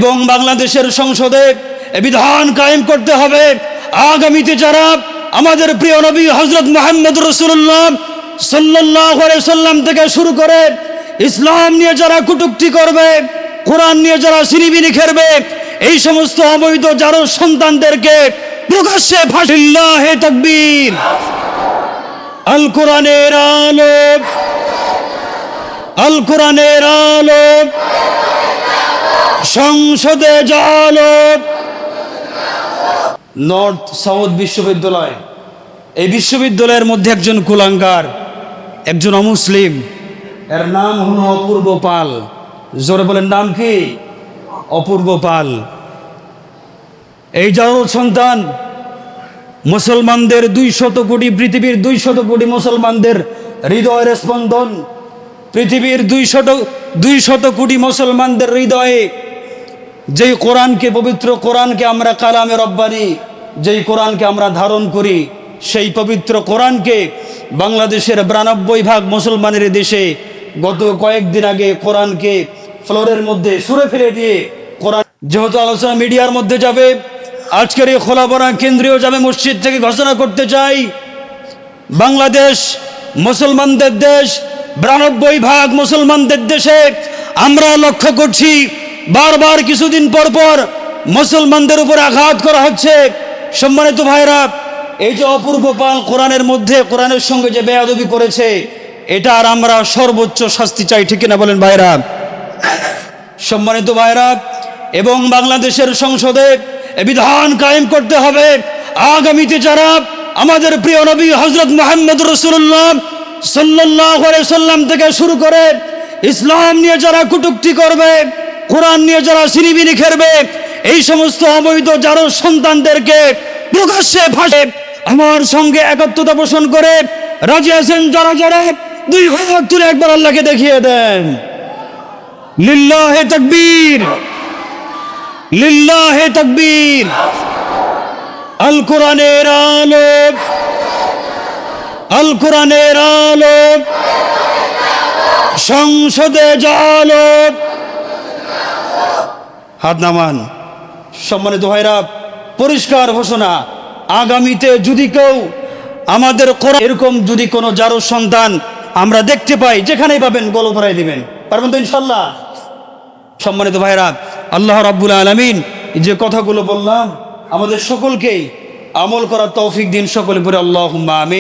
এবং বাংলাদেশের সংসদে বিধান কায়েম করতে হবে। আগামীতে যারা আমাদের প্রিয় নবী হযরত মুহাম্মদ রাসূলুল্লাহ সাল্লাল্লাহু আলাইহি সাল্লাম থেকে শুরু করে ইসলাম নিয়ে যারা কটূক্তি করবে, কোরআন নিয়ে যারা সিনিবিনি খেলবে, এই সমস্ত অবৈধ যারা সন্তানদেরকে প্রকাশ্যে ফাঁসি। লিল্লাহি তাকবীর। আল কোরআনের আলো, আল কোরআনের আলো, সংসদে জালো। নর্থ সাউথ বিশ্ববিদ্যালয়, এই বিশ্ববিদ্যালয়ের মধ্যে একজন কুলাঙ্গার, একজন অমুসলিম, এর নাম হলো অপূর্ব পাল। জোরে বলেন, নাম কি? অপূর্ব পাল। এই জারুল সন্তান মুসলমানদের 200 কোটি, পৃথিবীর 200 কোটি মুসলমানদের হৃদয়ের স্পন্দন। পৃথিবীর 200 কোটি মুসলমানদের হৃদয়ে যেই কোরআনকে, পবিত্র কোরআনকে আমরা কালামে রব্বানি, যেই কোরআনকে আমরা ধারণ করি, সেই পবিত্র কোরআনকে বাংলাদেশের 92% মুসলমানের দেশে গত কয়েকদিন আগে কোরআনকে ফ্লোরের মধ্যে ছুঁড়ে ফেলে দিয়ে কোরআন, যেহেতু আলোচনা মিডিয়ার মধ্যে যাবে, আজকের এই খোলাপড়া কেন্দ্রীয় জামে মসজিদ থেকে ঘোষণা করতে চাই, বাংলাদেশ মুসলমানদের দেশ, 92% মুসলমানদের দেশে আমরা লক্ষ্য করছি বারবার কিছুদিন পর পর মুসলমানদের উপর আঘাত করা হচ্ছে। সম্মানিত ভাইরা, এই যে অপূর্ব পাল কোরআনের মধ্যে কোরআনের সঙ্গে যে বেয়াদবি করেছে, এটা আর আমরা সর্বোচ্চ শাস্তি চাই, ঠিক না বলেন ভাইরা? সম্মানিত ভাইরা, এবং বাংলাদেশের সংসদে বিধান কায়েম করতে হবে। আগামীতে যারা আমাদের প্রিয় নবী হযরত মুহাম্মদ রাসূলুল্লাহ সাল্লাল্লাহু আলাইহি সাল্লাম থেকে শুরু করে ইসলাম নিয়ে যারা কটূক্তি করবে, কোরআন নিয়ে যারা সিনিবিনি খেলবে, এই সমস্ত অবৈধ যারা সন্তানদেরকে প্রকাশ্যে ফাঁসে। আমার সঙ্গে একাত্মতা পোষণ করে রাজি আছেন যারা যারা? 2 হাত তুলে একবার আল্লাহকে দেখিয়ে দেন। লিল্লাহি তাকবীর, লিল্লাহি তাকবীর। আল কোরআনের আলো, আল কোরআনের আলো, সংসদে জালো। হাত নামান। সম্মানিত ভাইরা, পরিষ্কার ঘোষণা, আগামীতে যদি কেউ আমাদের কোরআন এরকম যদি কোনো জারো সন্তান আমরা দেখতে পাই, যেখানেই পাবেন গলা ধরাই দিবেন। পারবেন তো ইনশাল্লাহ? সম্মানিত ভাইরা, আল্লাহ রাব্বুল আলামিন যে কথাগুলো বললাম আমাদের সকলকেই আমল করার তৌফিক দিন। সকলে পড়ে আল্লাহুম্মা আমিন।